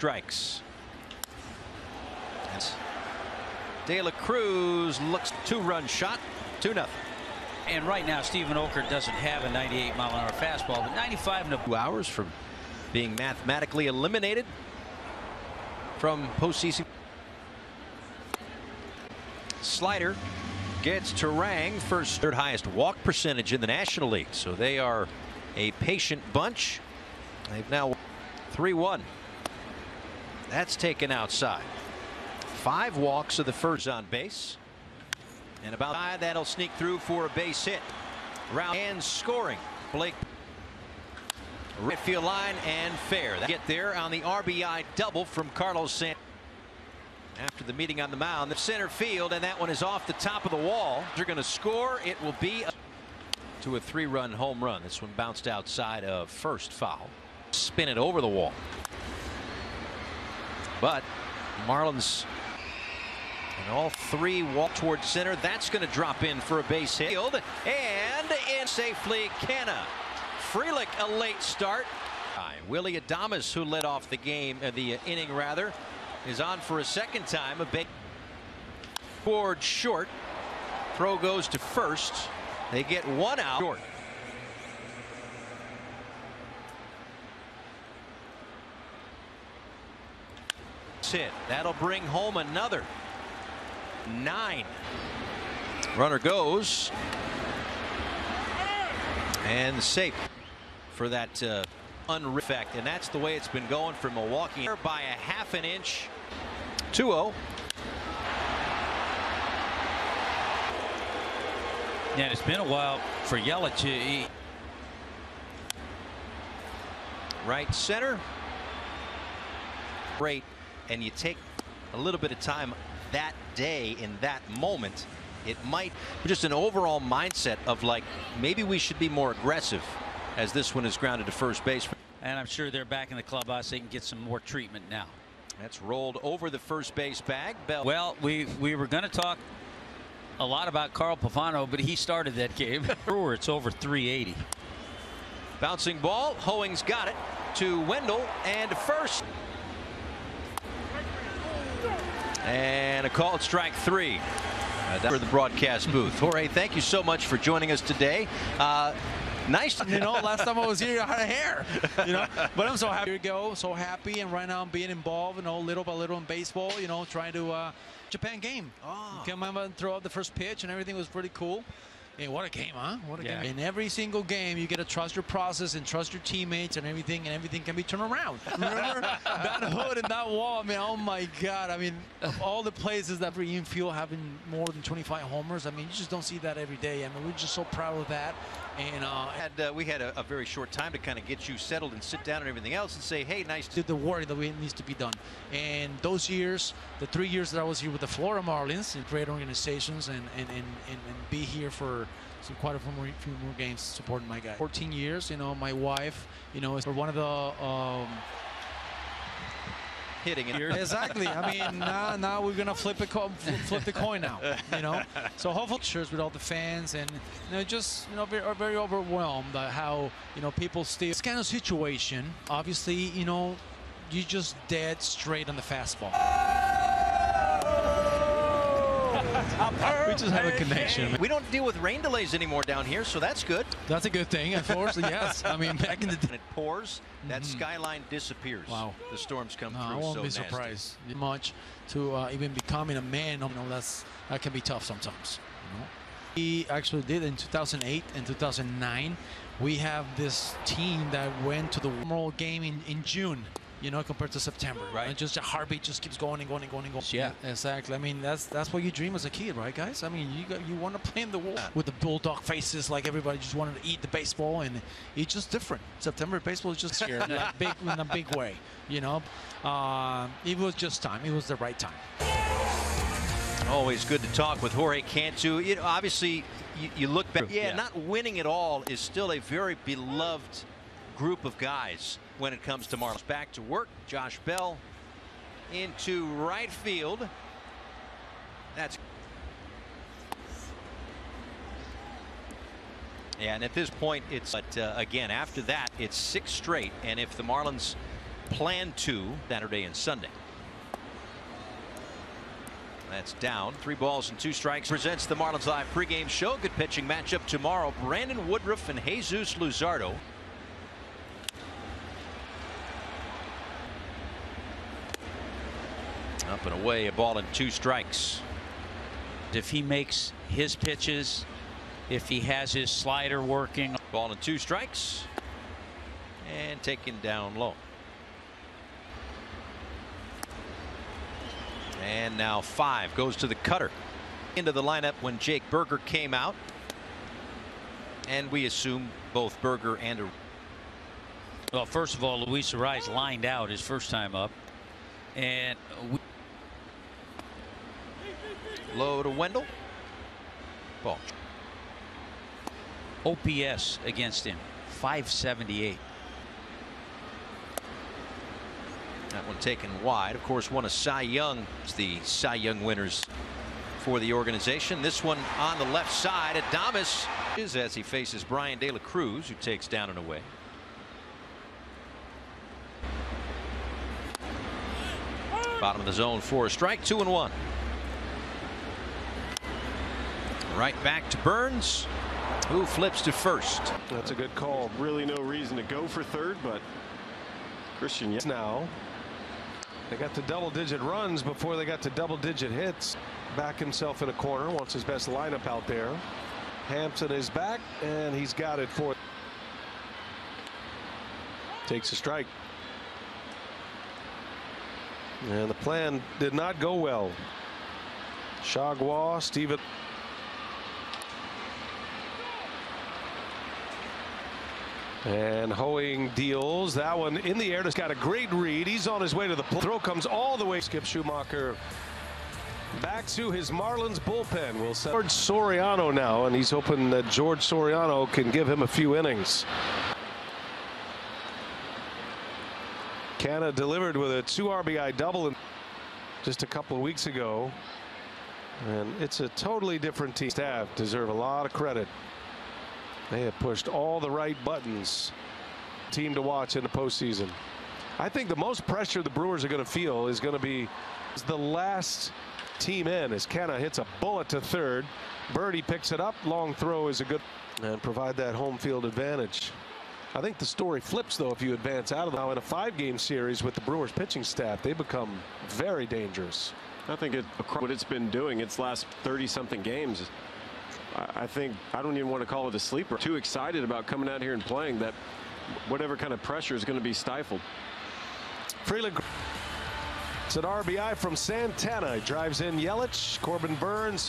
Strikes. De La Cruz looks 2-run shot, 2-0. And right now, Stephen Okert doesn't have a 98-mile-an-hour fastball, but 95 in 2 hours from being mathematically eliminated from postseason. Slider gets Terang, first third highest walk percentage in the National League. So they are a patient bunch. They've now 3-1. That's taken outside. 5 walks of the first on base. And about 5 that'll sneak through for a base hit. Round and scoring. Blake. Right field line and fair. Get there on the RBI double from Carlos Santana. After the meeting on the mound, the center field, and that one is off the top of the wall. They're going to score. It will be to a 3-run home run. This one bounced outside of first, foul. Spin it over the wall. But Marlins and all 3 walk towards center. That's going to drop in for a base hit. And in safely, Canna. Frelick a late start. Willie Adames, who led off the game, the inning rather, is on for a second time. A big board short. Throw goes to first. They get 1 out. Short. Hit. That'll bring home another 9. Runner goes and safe for that effect, and that's the way it's been going for Milwaukee by a half an inch. 2-0. Yeah, it's been a while for Yelich. Right center. Great. And you take a little bit of time that day in that moment, it might be just an overall mindset of like, maybe we should be more aggressive as this one is grounded to first base. And I'm sure they're back in the clubhouse. They can get some more treatment now. That's rolled over the first base bag. Bell. Well, we were going to talk a lot about Carl Pavano, but he started that game. It's over 380. Bouncing ball. Hoeing's got it to Wendell and first. And a called strike 3 for the broadcast booth. Jorge, thank you so much for joining us today. Nice. You know, last time I was here, I had a hair. You know, but I'm so happy to go, so happy, and right now I'm being involved, you know, little by little in baseball. You know, trying to Japan game. Oh. Come over and throw out the first pitch, and everything was pretty cool. Hey, what a game, huh? What a game. In every single game, you get to trust your process and trust your teammates and everything can be turned around. Remember that hood and that wall? I mean, oh my God. I mean, of all the places that we feel having more than 25 homers, I mean, you just don't see that every day. I mean, we're just so proud of that. And we had a very short time to kind of get you settled and sit down and everything else and say, hey, nice. Did the work that needs to be done. And those years, the 3 years that I was here with the Florida Marlins, in great organizations, and be here for quite a few more games supporting my guy. 14 years, you know, my wife, you know, is for one of the hitting it. Exactly. I mean, now we're gonna flip the coin now. You know, so hopefully shirts with all the fans, and you know, just very overwhelmed by how people still. This kind of situation, obviously, you just dead straight on the fastball. We just have a connection. We don't deal with rain delays anymore down here, so that's good. That's a good thing, unfortunately. Yes. I mean, back in the day. It pours, that skyline disappears. Wow. The storms come through. I won't so be surprised much to even becoming a man. That can be tough sometimes. He actually did in 2008 and 2009. We have this team that went to the World Game in June. Compared to September, right? And just a heartbeat just keeps going and going and going and going. Yeah, exactly. I mean, that's what you dream as a kid, right, guys? I mean, you want to play in the world with the bulldog faces, like everybody just wanted to eat the baseball, and it's just different. September baseball is just here, like in a big way. It was just time. It was the right time. Always good to talk with Jorge Cantu. Obviously, you look back. Yeah, not winning it all is still a very beloved group of guys when it comes to Marlins. Back to work. Josh Bell into right field. And at this point, it's again after that, it's 6 straight. And if the Marlins Plan to Saturday and Sunday. That's down. 3 balls and 2 strikes. Presents the Marlins Live pregame show. Good pitching matchup tomorrow. Brandon Woodruff and Jesus Luzardo. Up and away, a ball and 2 strikes. If he makes his pitches, if he has his slider working. Ball and 2 strikes. And taken down low. And now 5 goes to the cutter. Into the lineup when Jake Burger came out. And we assume both Burger and well, first of all, Luis Arraez lined out his first time up. And low to Wendell. Ball. OPS against him, 578. That one taken wide. Of course, one of Cy Young. It's the Cy Young winners for the organization. This one on the left side. Adames is as he faces Brian De La Cruz, who takes down and away. Bottom of the zone for a strike. 2-1. Right back to Burns, who flips to first. That's a good call. Really no reason to go for third, but Christian now. They got to double-digit runs before they got to double-digit hits. Back himself in a corner. Wants his best lineup out there. Hampson is back, and he's got it for. Takes a strike. And the plan did not go well. Chagua, Steven. And Hoeing deals that one in the air. Just got a great read. He's on his way to the plate. Throw comes all the way. Skip Schumacher back to his Marlins bullpen. We'll set George Soriano now, and he's hoping that George Soriano can give him a few innings. Canna delivered with a 2 RBI double just a couple of weeks ago, and it's a totally different team. Staff deserve a lot of credit. They have pushed all the right buttons. Team to watch in the postseason. I think the most pressure the Brewers are going to feel is going to be the last team in as Canna hits a bullet to third. Birdie picks it up. Long throw is a good and provide that home field advantage. I think the story flips though if you advance out of now in a 5-game series with the Brewers pitching staff. They become very dangerous. I think what it's been doing its last 30-something games. I think I don't even want to call it a sleeper. Too excited about coming out here and playing that whatever kind of pressure is going to be stifled. Freeland. It's an RBI from Santana. He drives in Yelich. Corbin Burns.